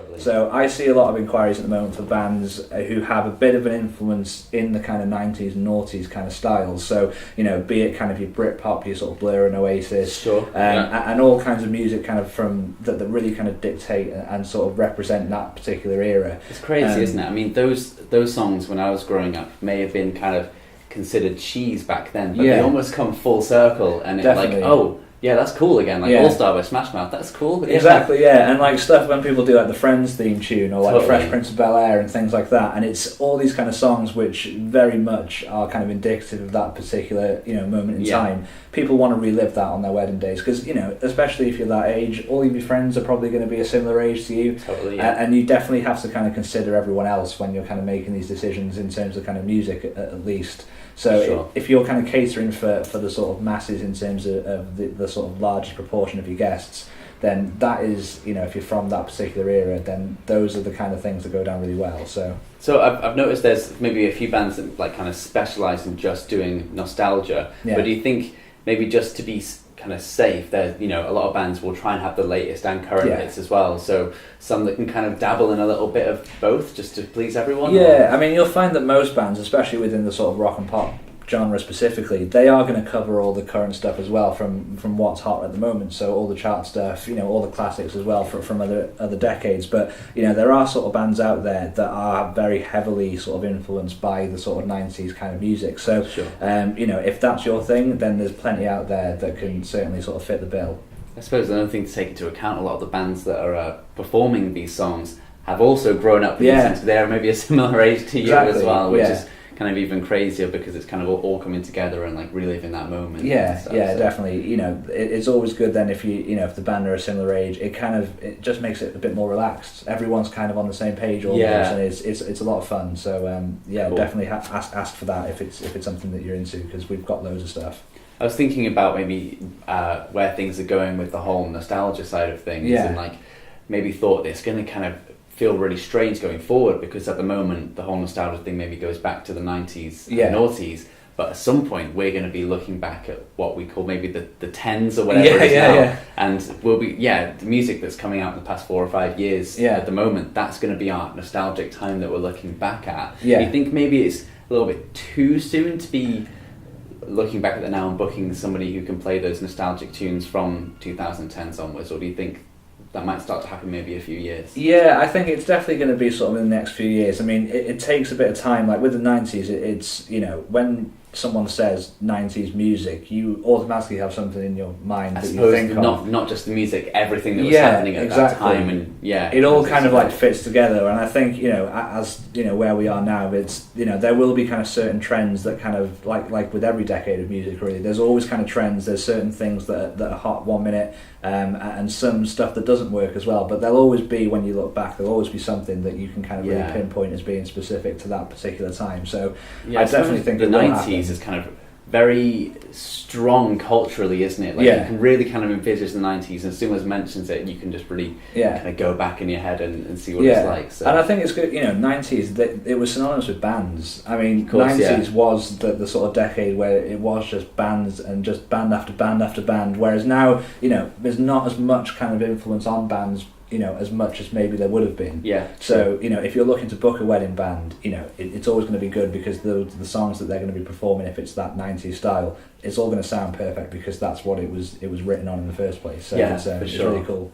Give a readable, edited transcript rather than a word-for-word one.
Totally. So I see a lot of inquiries at the moment for bands who have a bit of an influence in the kind of 90s and noughties kind of styles. So, you know, be it kind of your Britpop, your sort of Blur and Oasis, Sure. and all kinds of music kind of from that really kind of dictate and sort of represent that particular era. It's crazy, isn't it? I mean, those songs when I was growing up may have been kind of considered cheese back then, but they almost come full circle, and it's like, oh, yeah, that's cool again. Like All Star by Smash Mouth, that's cool. Exactly, and like stuff when people do like the Friends theme tune or like Fresh Prince of Bel-Air and things like that, and it's all these kind of songs which very much are kind of indicative of that particular, you know, moment in time. People want to relive that on their wedding days because, you know, especially if you're that age, all of your friends are probably going to be a similar age to you. Totally, and you definitely have to kind of consider everyone else when you're kind of making these decisions in terms of kind of music at least. So if you're kind of catering for the sort of masses in terms of the sort of largest proportion of your guests, then that is, you know, if you're from that particular era, then those are the kind of things that go down really well. So I've noticed there's maybe a few bands that like kind of specialise in just doing nostalgia. But do you think maybe just to be kind of safe, there's, you know, a lot of bands will try and have the latest and current hits as well, so some that can kind of dabble in a little bit of both just to please everyone? I mean, you'll find that most bands, especially within the sort of rock and pop genre specifically, they are going to cover all the current stuff as well from what's hot at the moment, so all the chart stuff, you know, all the classics as well from other decades. But, you know, there are sort of bands out there that are very heavily sort of influenced by the sort of 90s kind of music, so you know, if that's your thing, then there's plenty out there that can certainly sort of fit the bill. I suppose another thing to take into account, a lot of the bands that are performing these songs have also grown up with these, so they're maybe a similar age to you as well, which is kind of even crazier because it's kind of all coming together and like reliving that moment. Definitely. You know, it's always good then if if the band are a similar age, it just makes it a bit more relaxed. Everyone's kind of on the same page almost, and it's a lot of fun. So cool. Definitely ask for that if it's something that you're into, because we've got loads of stuff. I was thinking about maybe where things are going with the whole nostalgia side of things, and like maybe thought it's going to kind of feel really strange going forward, because at the moment the whole nostalgia thing maybe goes back to the 90s and noughties, but at some point we're going to be looking back at what we call maybe the tens or whatever it is now, and we'll be the music that's coming out in the past 4 or 5 years at the moment, that's going to be our nostalgic time that we're looking back at. Do you think maybe it's a little bit too soon to be looking back at it now and booking somebody who can play those nostalgic tunes from 2010s onwards, or do you think that might start to happen maybe a few years? I think it's definitely going to be sort of in the next few years. I mean, it takes a bit of time. Like with the 90s, it's, you know, when someone says 90s music, you automatically have something in your mind that you think of. Not just the music, everything that was happening at that time, and it all kind of like fits together. And I think, you know, as you know where we are now, it's, you know, there will be kind of certain trends that kind of like with every decade of music really, there's always kind of trends. There's certain things that are hot 1 minute, and some stuff that doesn't work as well, but there'll always be, when you look back, there'll always be something that you can kind of really pinpoint as being specific to that particular time. So I definitely think the 90s is kind of very strong culturally, isn't it? Like you can really kind of envisage the 90s, and as soon as mentions it, you can just really kind of go back in your head and see what it's like. So. And I think it's good, you know, 90s, it was synonymous with bands. I mean, 90s was the sort of decade where it was just bands and just band after band after band, whereas now, you know, there's not as much kind of influence on bands, you know, as much as maybe there would have been. So, you know, if you're looking to book a wedding band, you know, it's always going to be good, because the songs that they're going to be performing, if it's that 90s style, it's all going to sound perfect because that's what it was written on in the first place. So it's really cool.